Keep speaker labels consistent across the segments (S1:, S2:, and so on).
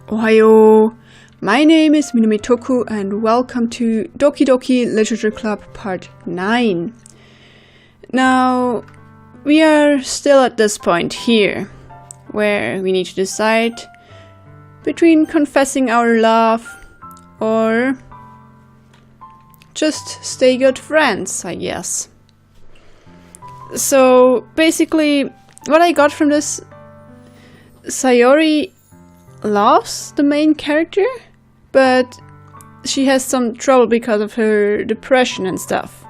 S1: Ohayo! My name is Minamitoku and welcome to Doki Doki Literature Club Part 9. Now, we are still at this point here, where we need to decide between confessing our love or just stay good friends, I guess. So, basically, what I got from this, Sayori loves the main character, but she has some trouble because of her depression and stuff.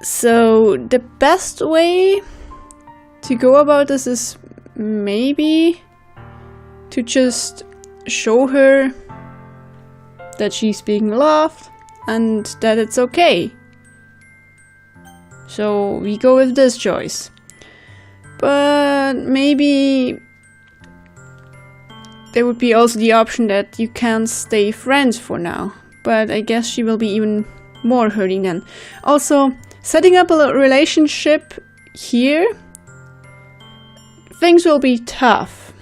S1: So the best way to go about this is maybe to just show her that she's being loved and that it's okay. So we go with this choice. But maybe there would be also the option that you can't stay friends for now. But I guess she will be even more hurting then. Also, setting up a relationship here, things will be tough.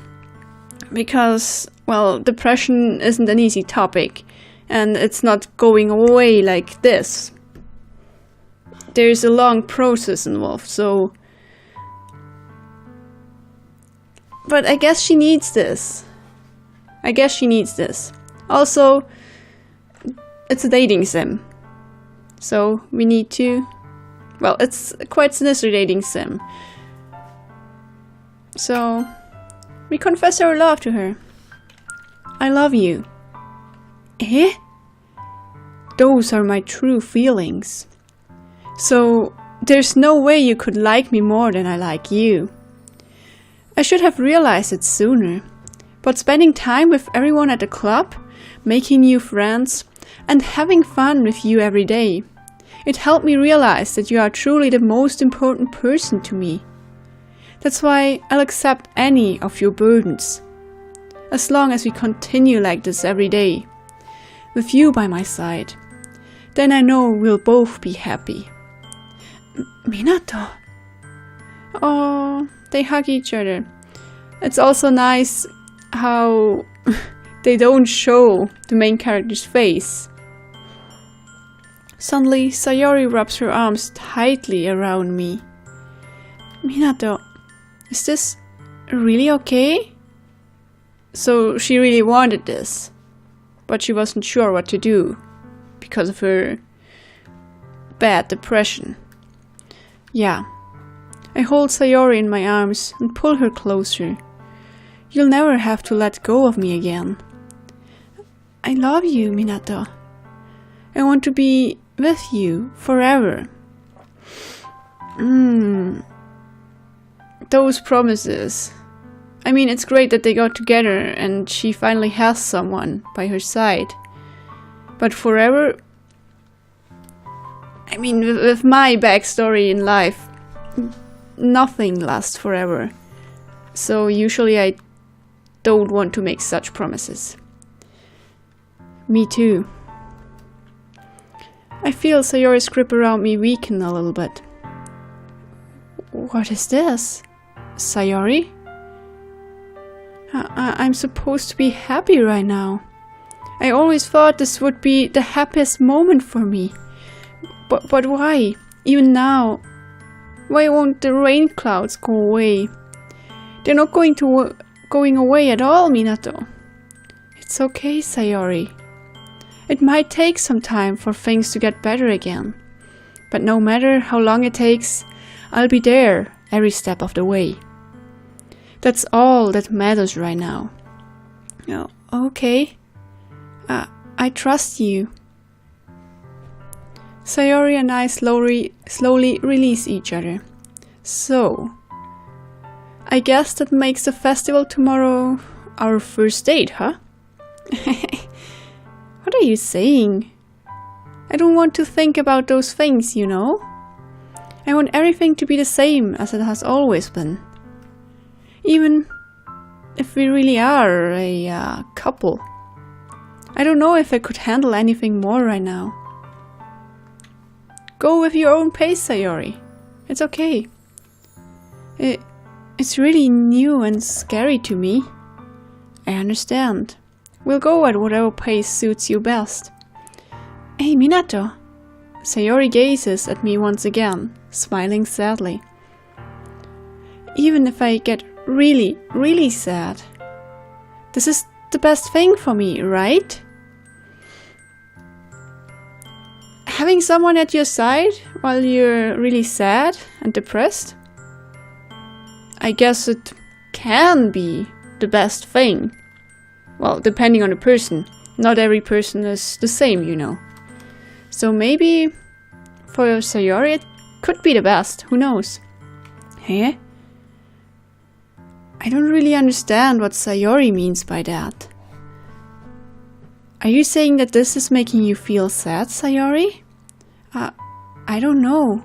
S1: Because, well, depression isn't an easy topic. And it's not going away like this. There's a long process involved, so... But I guess she needs this. Also, it's a dating sim. So we need to... Well, it's quite sinister dating sim. So, we confess our love to her. I love you. Eh? Those are my true feelings. So, there's no way you could like me more than I like you. I should have realized it sooner. But spending time with everyone at the club, making new friends, and having fun with you every day, it helped me realize that you are truly the most important person to me. That's why I'll accept any of your burdens. As long as we continue like this every day, with you by my side, then I know we'll both be happy. Minato. Oh, they hug each other. It's also nice how they don't show the main character's face. Suddenly, Sayori wraps her arms tightly around me. Minato, is this really okay? So she really wanted this, but she wasn't sure what to do because of her bad depression. Yeah, I hold Sayori in my arms and pull her closer. You'll never have to let go of me again. I love you, Minato. I want to be with you forever. Those promises. I mean, it's great that they got together and she finally has someone by her side. But forever? I mean, with my backstory in life, nothing lasts forever. So usually I don't want to make such promises. Me too. I feel Sayori's grip around me weaken a little bit. What is this? Sayori? I'm supposed to be happy right now. I always thought this would be the happiest moment for me. But why? Even now? Why won't the rain clouds go away? They're not going away at all, Minato. It's okay, Sayori. It might take some time for things to get better again. But no matter how long it takes, I'll be there every step of the way. That's all that matters right now. Oh, okay. I trust you. Sayori and I slowly release each other. So, I guess that makes the festival tomorrow our first date, huh? What are you saying? I don't want to think about those things, you know? I want everything to be the same as it has always been. Even if we really are a couple. I don't know if I could handle anything more right now. Go with your own pace, Sayori. It's okay. It's really new and scary to me. I understand. We'll go at whatever pace suits you best. Hey, Minato! Sayori gazes at me once again, smiling sadly. Even if I get really, really sad, this is the best thing for me, right? Having someone at your side while you're really sad and depressed? I guess it can be the best thing. Well, depending on the person. Not every person is the same, you know. So maybe for Sayori it could be the best, who knows? Eh? I don't really understand what Sayori means by that. Are you saying that this is making you feel sad, Sayori? I don't know.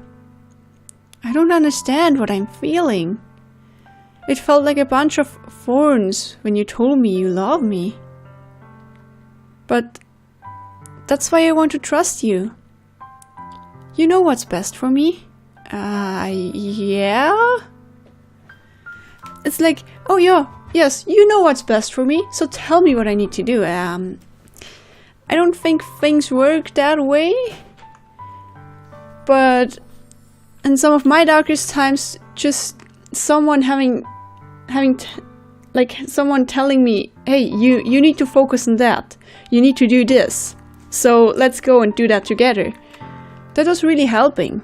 S1: I don't understand what I'm feeling. It felt like a bunch of thorns when you told me you love me. But that's why I want to trust you. You know what's best for me? Yeah? It's like, oh yeah, yes, you know what's best for me, so tell me what I need to do. I don't think things work that way. But in some of my darkest times, just someone someone telling me, hey, you need to focus on that. You need to do this. So let's go and do that together. That was really helping.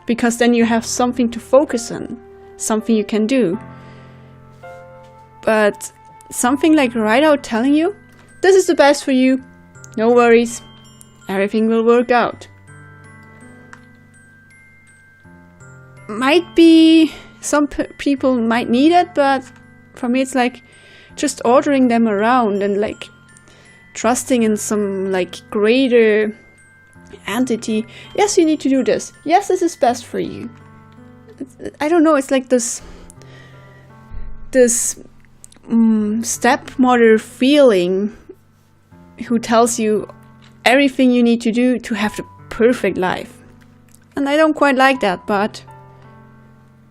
S1: Because then you have something to focus on. Something you can do. But something like right out telling you, this is the best for you. No worries. Everything will work out. Might be, some people might need it, but for me it's like just ordering them around and like trusting in some like greater entity. Yes, you need to do this. Yes, this is best for you. I don't know, it's like this stepmother feeling who tells you everything you need to do to have the perfect life. And I don't quite like that, but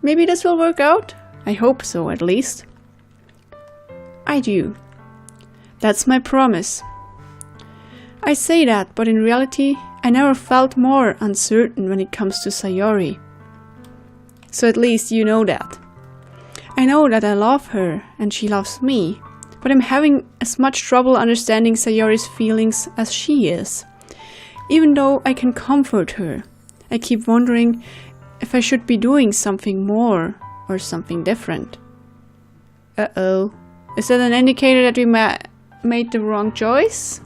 S1: maybe this will work out. I hope so, at least. I do. That's my promise. I say that, but in reality, I never felt more uncertain when it comes to Sayori. So at least you know that. I know that I love her and she loves me, but I'm having as much trouble understanding Sayori's feelings as she is. Even though I can comfort her, I keep wondering if I should be doing something more or something different. Uh-oh. Is that an indicator that we made the wrong choice?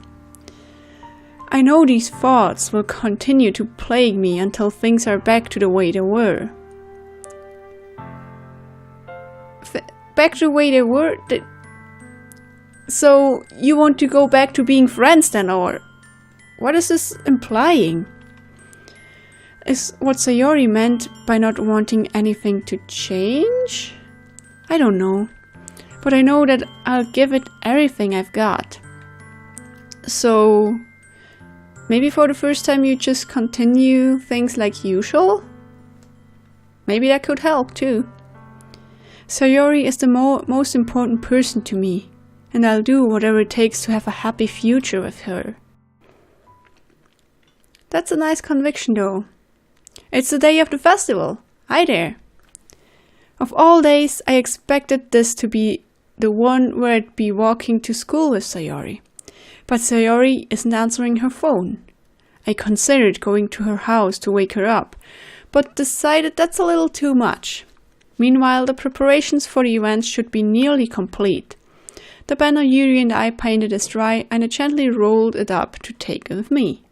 S1: I know these thoughts will continue to plague me until things are back to the way they were. Back to the way they were? So you want to go back to being friends then, or what is this implying? Is what Sayori meant by not wanting anything to change? I don't know. But I know that I'll give it everything I've got. So maybe for the first time you just continue things like usual? Maybe that could help too. Sayori is the most important person to me, and I'll do whatever it takes to have a happy future with her. That's a nice conviction though. It's the day of the festival. Hi there. Of all days, I expected this to be the one where I'd be walking to school with Sayori. But Sayori isn't answering her phone. I considered going to her house to wake her up, but decided that's a little too much. Meanwhile, the preparations for the event should be nearly complete. The banner Yuri and I painted is dry, and I gently rolled it up to take it with me.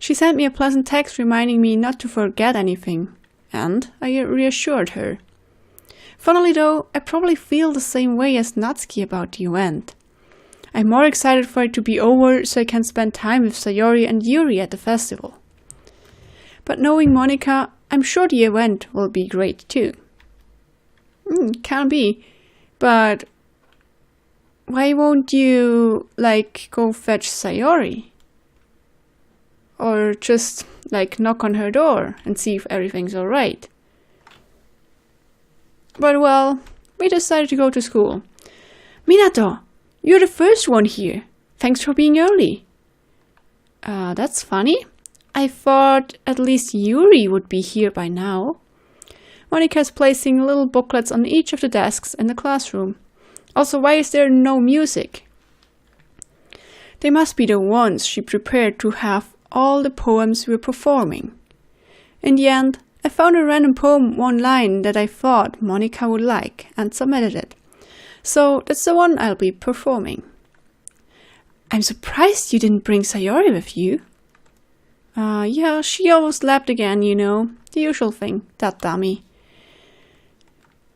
S1: She sent me a pleasant text reminding me not to forget anything, and I reassured her. Funnily though, I probably feel the same way as Natsuki about the event. I'm more excited for it to be over so I can spend time with Sayori and Yuri at the festival. But knowing Monica, I'm sure the event will be great too. Can be, but why won't you, go fetch Sayori? Or just, knock on her door and see if everything's alright? But well, we decided to go to school. Minato, You're the first one here. Thanks for being early. That's funny. I thought at least Yuri would be here by now. Monika's placing little booklets on each of the desks in the classroom. Also, why is there no music? They must be the ones she prepared to have all the poems we're performing. In the end, I found a random poem online that I thought Monika would like and submitted it. So that's the one I'll be performing. I'm surprised you didn't bring Sayori with you. Yeah, she almost slept again, you know. The usual thing, that dummy.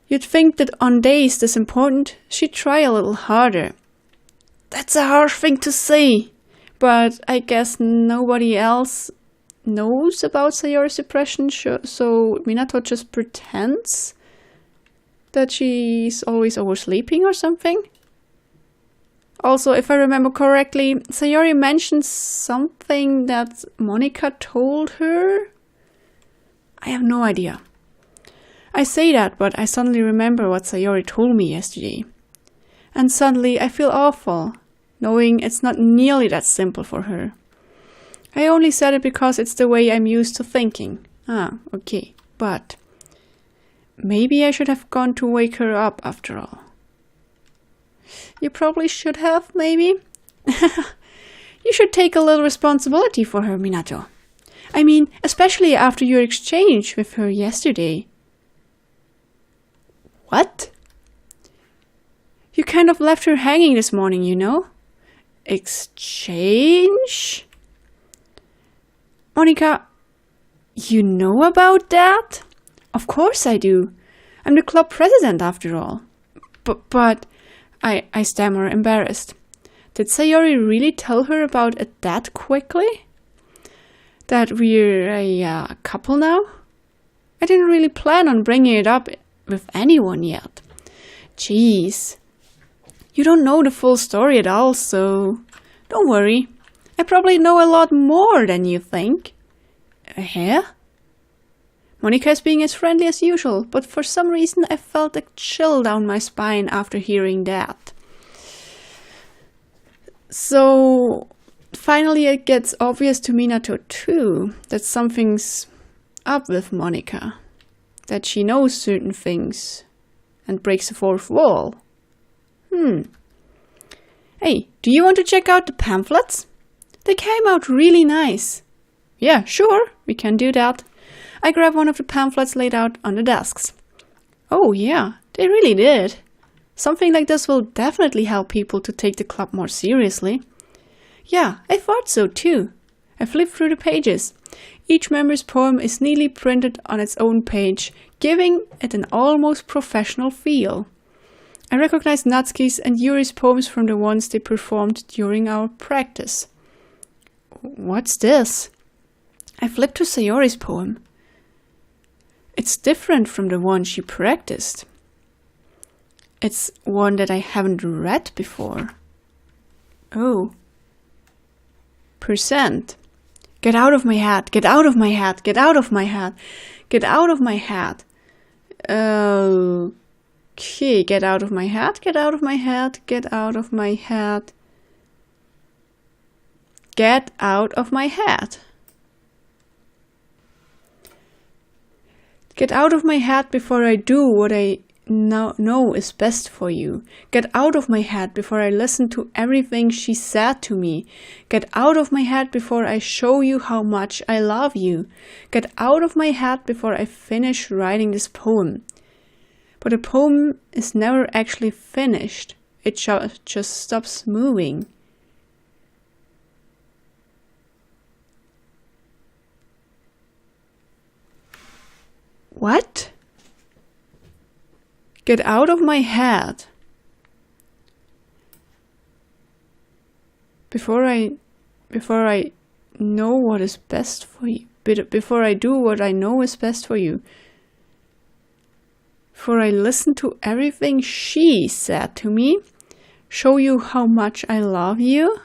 S1: You'd think that on days this important, she'd try a little harder. That's a harsh thing to say, but I guess nobody else knows about Sayori's depression, so Minato just pretends that she's always oversleeping or something. Also, if I remember correctly, Sayori mentioned something that Monika told her. I have no idea. I say that, but I suddenly remember what Sayori told me yesterday. And suddenly I feel awful, knowing it's not nearly that simple for her. I only said it because it's the way I'm used to thinking. Okay, but maybe I should have gone to wake her up after all. You probably should have, maybe? You should take a little responsibility for her, Minato. I mean, especially after your exchange with her yesterday. What? You kind of left her hanging this morning, you know? Exchange? Monika, you know about that? Of course I do. I'm the club president after all. But I stammer, embarrassed. Did Sayori really tell her about it that quickly? That we're a couple now? I didn't really plan on bringing it up with anyone yet. Jeez. You don't know the full story at all, so don't worry. I probably know a lot more than you think. Huh? Monika is being as friendly as usual, but for some reason I felt a chill down my spine after hearing that. So, finally it gets obvious to Minato too that something's up with Monika. That she knows certain things and breaks the fourth wall. Hey, do you want to check out the pamphlets? They came out really nice. Yeah, sure, we can do that. I grabbed one of the pamphlets laid out on the desks. Oh yeah, they really did. Something like this will definitely help people to take the club more seriously. Yeah, I thought so too. I flipped through the pages. Each member's poem is neatly printed on its own page, giving it an almost professional feel. I recognized Natsuki's and Yuri's poems from the ones they performed during our practice. What's this? I flipped to Sayori's poem. It's different from the one she practiced. It's one that I haven't read before. Oh. Percent. Get out of my head, get out of my head, get out of my head, get out of my head. Okay, get out of my head, get out of my head, get out of my head. Get out of my head. Get out of my head before I do what I know is best for you. Get out of my head before I listen to everything she said to me. Get out of my head before I show you how much I love you. Get out of my head before I finish writing this poem. But the poem is never actually finished. It just stops moving. What? Get out of my head. Before I know what is best for you. Before I do what I know is best for you. Before I listen to everything she said to me. Show you how much I love you.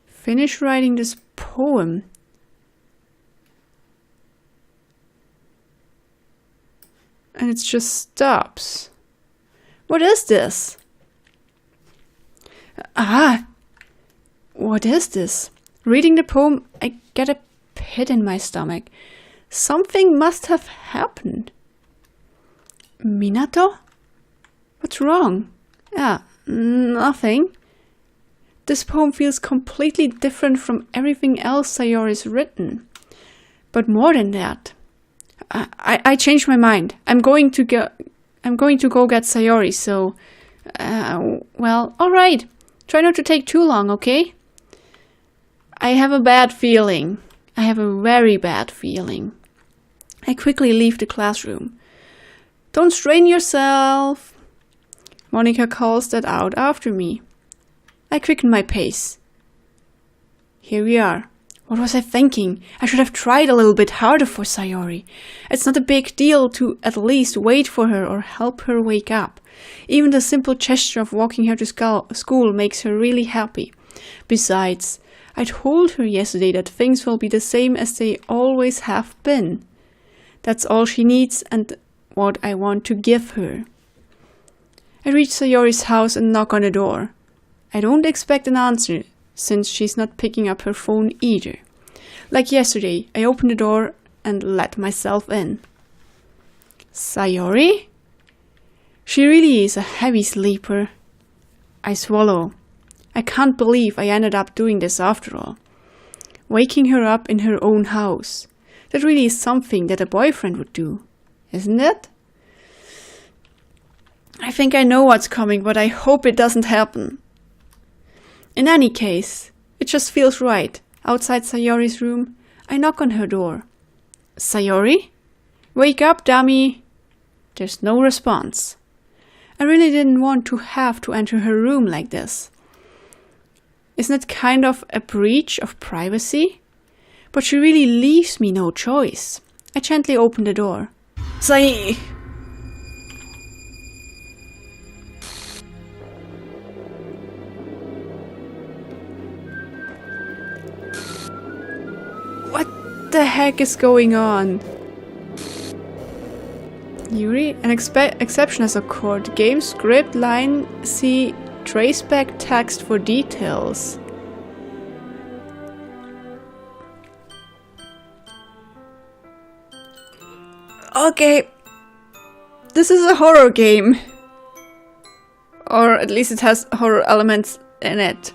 S1: Finish writing this poem. And it just stops. What is this? Ah! What is this? Reading the poem, I get a pit in my stomach. Something must have happened. Minato? What's wrong? Nothing. This poem feels completely different from everything else Sayori's written. But more than that, I changed my mind. I'm going to go get Sayori, so well, alright. Try not to take too long, okay? I have a bad feeling. I have a very bad feeling. I quickly leave the classroom. Don't strain yourself. Monica calls that out after me. I quicken my pace. Here we are. What was I thinking? I should have tried a little bit harder for Sayori. It's not a big deal to at least wait for her or help her wake up. Even the simple gesture of walking her to school makes her really happy. Besides, I told her yesterday that things will be the same as they always have been. That's all she needs and what I want to give her. I reach Sayori's house and knock on the door. I don't expect an answer, since she's not picking up her phone either. Like yesterday, I open the door and let myself in. Sayori? She really is a heavy sleeper. I swallow. I can't believe I ended up doing this after all. Waking her up in her own house. That really is something that a boyfriend would do, isn't it? I think I know what's coming, but I hope it doesn't happen. In any case, it just feels right. Outside Sayori's room, I knock on her door. Sayori? Wake up, dummy! There's no response. I really didn't want to have to enter her room like this. Isn't it kind of a breach of privacy? But she really leaves me no choice. I gently open the door. What the heck is going on? Yuri, an exception has occurred. Game script line, see traceback text for details. Okay, this is a horror game. Or at least it has horror elements in it.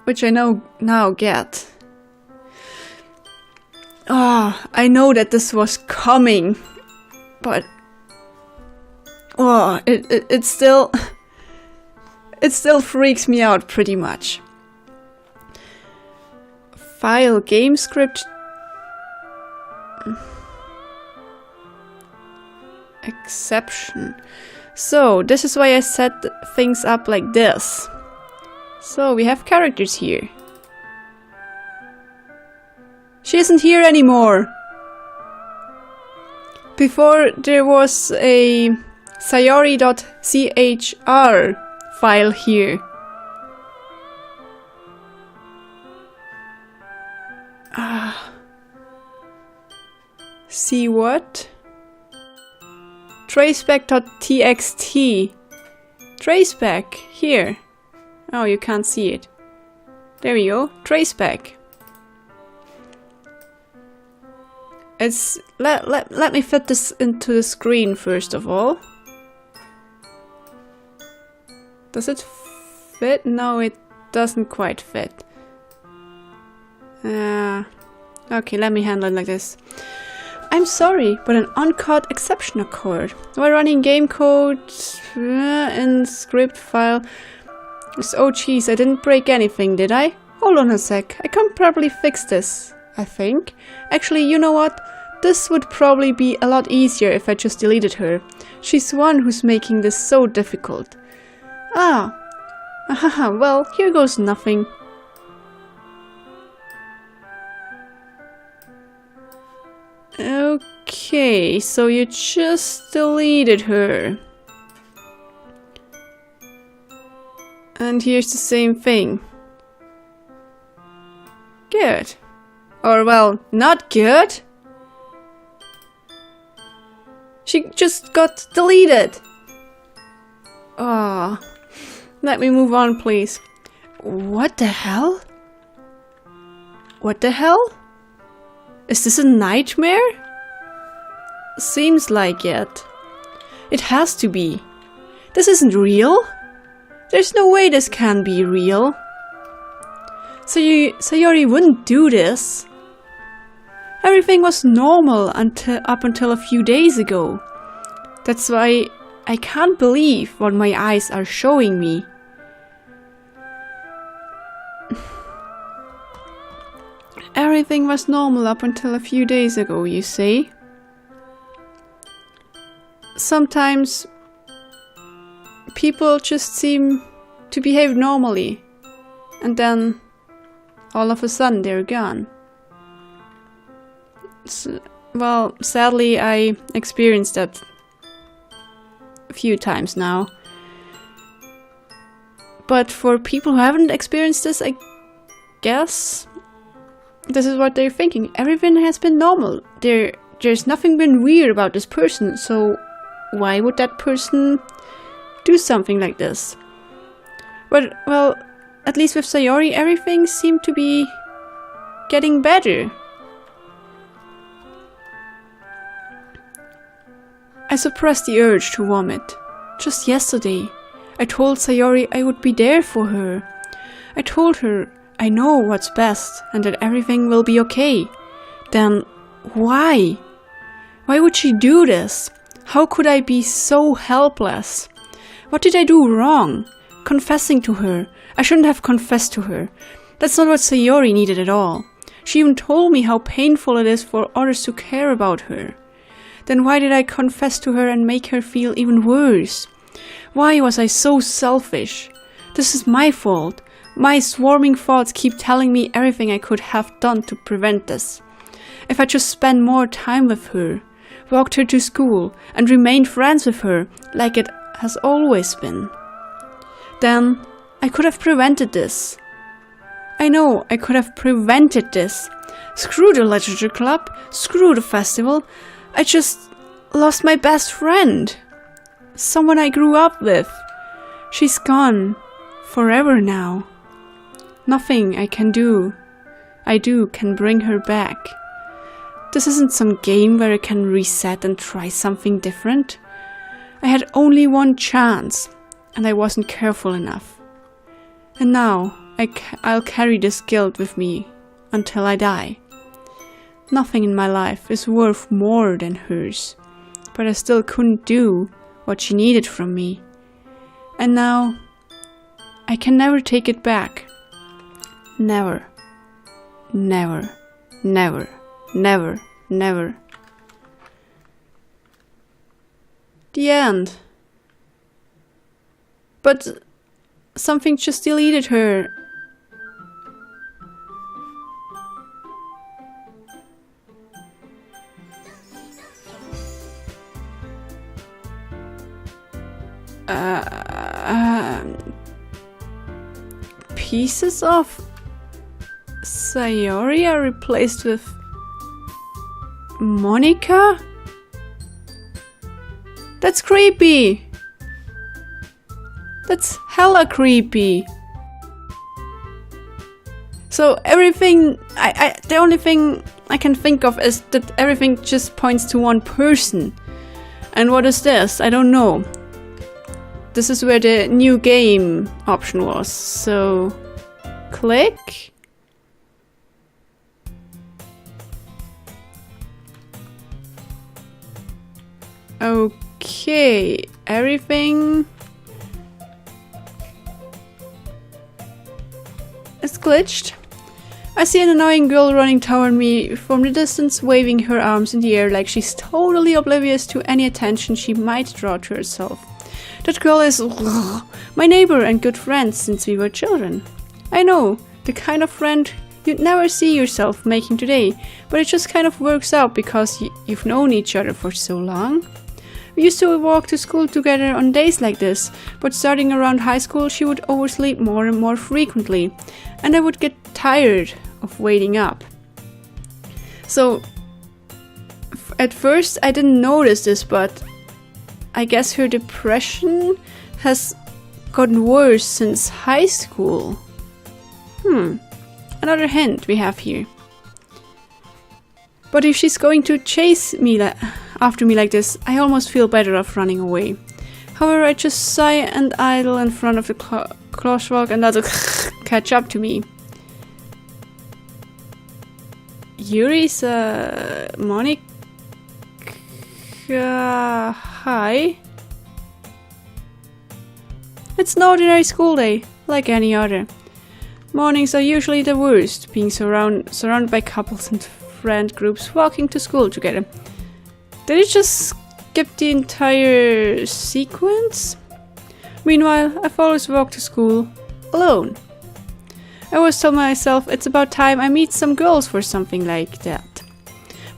S1: Which I now get. I know that this was coming. But it still freaks me out pretty much. File game script exception. So this is why I set things up like this. So we have characters here. She isn't here anymore. Before there was a sayori.chr file here. See what? Traceback.txt. Traceback, here. Oh, you can't see it. There we go, traceback. It's let me fit this into the screen first of all. Does it fit? No, it doesn't quite fit. Okay, let me handle it like this. I'm sorry, but an uncut exception occurred. While running game code in script file. Oh jeez, I didn't break anything, did I? Hold on a sec, I can probably fix this, I think. Actually, you know what? This would probably be a lot easier if I just deleted her. She's the one who's making this so difficult. Well, here goes nothing. Okay, so you just deleted her. And here's the same thing. Good. Or well, not good. She just got deleted. Let me move on, please. What the hell? What the hell? Is this a nightmare? Seems like it. It has to be. This isn't real. There's no way this can be real. So Sayori wouldn't do this. Everything was normal up until a few days ago. That's why I can't believe what my eyes are showing me. Everything was normal up until a few days ago, you say? Sometimes people just seem to behave normally, and then all of a sudden they're gone. Well, sadly I experienced that a few times now. But for people who haven't experienced this, I guess this is what they're thinking. Everything has been normal. There's nothing been weird about this person, so why would that person do something like this? But, well, at least with Sayori, everything seemed to be getting better. I suppressed the urge to vomit. Just yesterday, I told Sayori I would be there for her. I told her I know what's best and that everything will be okay. Then why? Why would she do this? How could I be so helpless? What did I do wrong? Confessing to her. I shouldn't have confessed to her. That's not what Sayori needed at all. She even told me how painful it is for others to care about her. Then why did I confess to her and make her feel even worse? Why was I so selfish? This is my fault. My swarming thoughts keep telling me everything I could have done to prevent this. If I just spent more time with her, walked her to school, and remained friends with her like it has always been, then I could have prevented this. I know I could have prevented this. Screw the literature club, screw the festival. I just lost my best friend. Someone I grew up with. She's gone. Forever now. Nothing I do can bring her back. This isn't some game where I can reset and try something different. I had only one chance, and I wasn't careful enough. And now I'll carry this guilt with me until I die. Nothing in my life is worth more than hers, but I still couldn't do what she needed from me. And now I can never take it back. Never. Never. Never. Never. Never. The end. But something just deleted her. Pieces of Sayori are replaced with Monica? That's creepy. That's hella creepy. So everything, the only thing I can think of is that everything just points to one person. And what is this? I don't know. This is where the new game option was. So, click. Okay, everything is glitched. I see an annoying girl running toward me from the distance, waving her arms in the air like she's totally oblivious to any attention she might draw to herself. That girl is my neighbor and good friend since we were children. I know, the kind of friend you'd never see yourself making today, but it just kind of works out because you've known each other for so long. We used to walk to school together on days like this, but starting around high school she would oversleep more and more frequently, and I would get tired of waiting up. So, at first I didn't notice this, but I guess her depression has gotten worse since high school. Another hint we have here. But if she's going to chase me after me like this, I almost feel better off running away. However, I just sigh and idle in front of the crosswalk and let it catch up to me. Yuri's Monica. Hi. It's an ordinary school day, like any other. Mornings are usually the worst, being surrounded by couples and friend groups walking to school together. Did it just skip the entire sequence? Meanwhile, I've always walked to school alone. I always tell myself it's about time I meet some girls for something like that.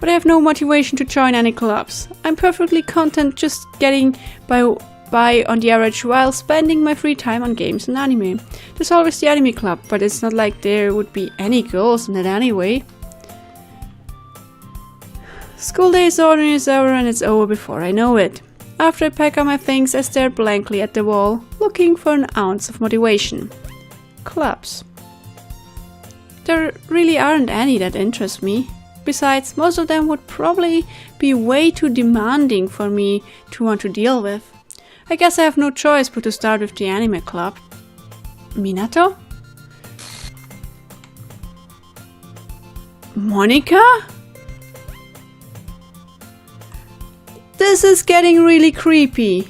S1: But I have no motivation to join any clubs. I'm perfectly content just getting by on the average while spending my free time on games and anime. There's always the anime club, but it's not like there would be any girls in it anyway. School day is almost over and it's over before I know it. After I pack up my things, I stare blankly at the wall, looking for an ounce of motivation. Clubs. There really aren't any that interest me. Besides, most of them would probably be way too demanding for me to want to deal with. I guess I have no choice but to start with the anime club. Minato? Monica? This is getting really creepy.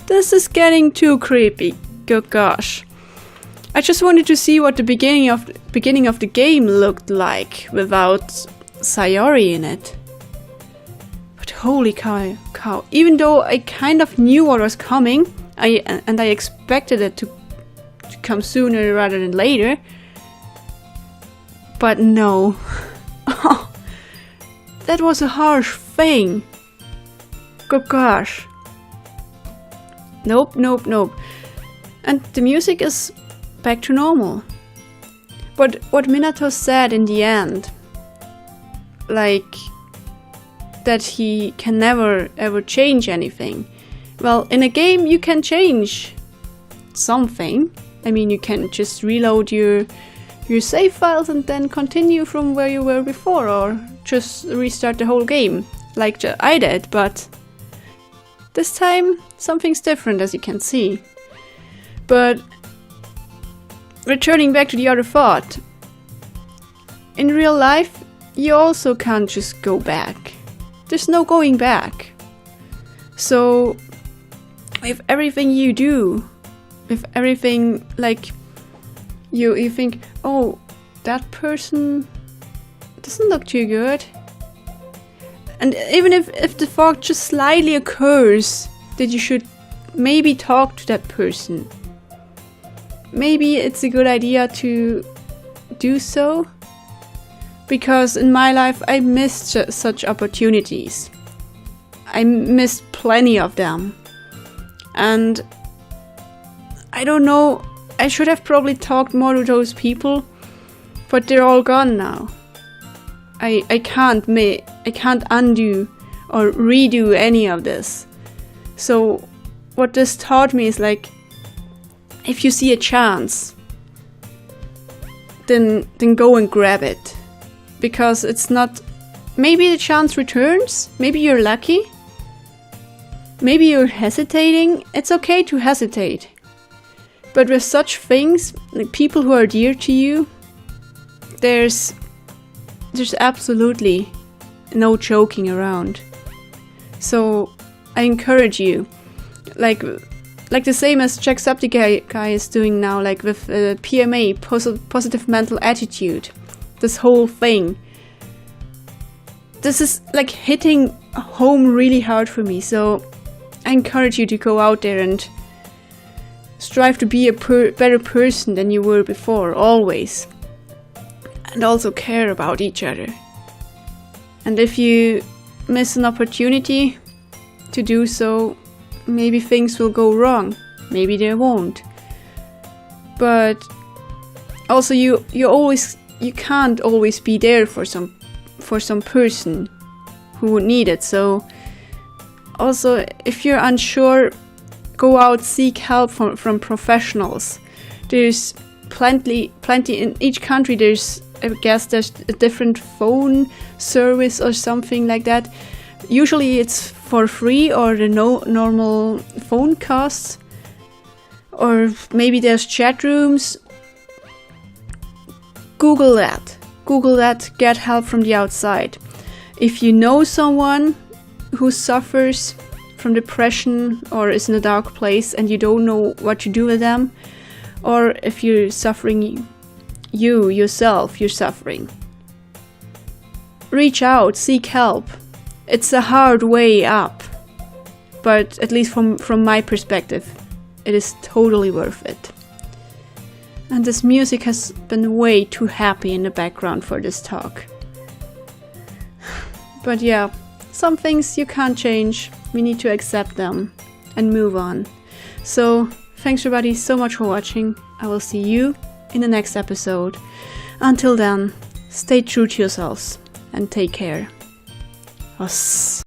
S1: This is getting too creepy. Good gosh. I just wanted to see what the beginning of the game looked like without Sayori in it. But holy cow. Even though I kind of knew what was coming, I expected it to come sooner rather than later. But no. That was a harsh thing. Good gosh. Nope. And the music is back to normal. But what Minato said in the end, like that he can never ever change anything. Well, in a game you can change something. I mean, you can just reload your save files and then continue from where you were before, or just restart the whole game, like I did, but this time something's different, as you can see. But returning back to the other thought, in real life you also can't just go back. There's no going back. So if everything you do, if everything, like you think, oh, that person doesn't look too good, and even if the thought just slightly occurs that you should maybe talk to that person, maybe it's a good idea to do so. Because in my life I missed such opportunities. I missed plenty of them. And I don't know, I should have probably talked more to those people, but they're all gone now. I can't undo or redo any of this. So what this taught me is, like, if you see a chance, then go and grab it. Because it's not, maybe the chance returns, maybe you're lucky, maybe you're hesitating. It's okay to hesitate. But with such things, like people who are dear to you, there's absolutely no joking around. So I encourage you, like the same as Jacksepticeye is doing now, like with PMA, positive mental attitude. This whole thing. This is like hitting home really hard for me. So I encourage you to go out there and strive to be a better person than you were before, always. And also care about each other. And if you miss an opportunity to do so, maybe things will go wrong. Maybe they won't. But also you can't always be there for some person who would need it. So also, if you're unsure, go out, seek help from professionals. There's plenty in each country. I guess there's a different phone service or something like that. Usually it's for free, or the normal phone costs, or maybe there's chat rooms. Google that, get help from the outside. If you know someone who suffers from depression or is in a dark place and you don't know what to do with them, or if you're suffering, you're suffering, reach out, seek help. It's a hard way up, but at least from my perspective, it is totally worth it. And this music has been way too happy in the background for this talk. But yeah, some things you can't change. We need to accept them and move on. So thanks everybody so much for watching. I will see you in the next episode. Until then, stay true to yourselves and take care. Us.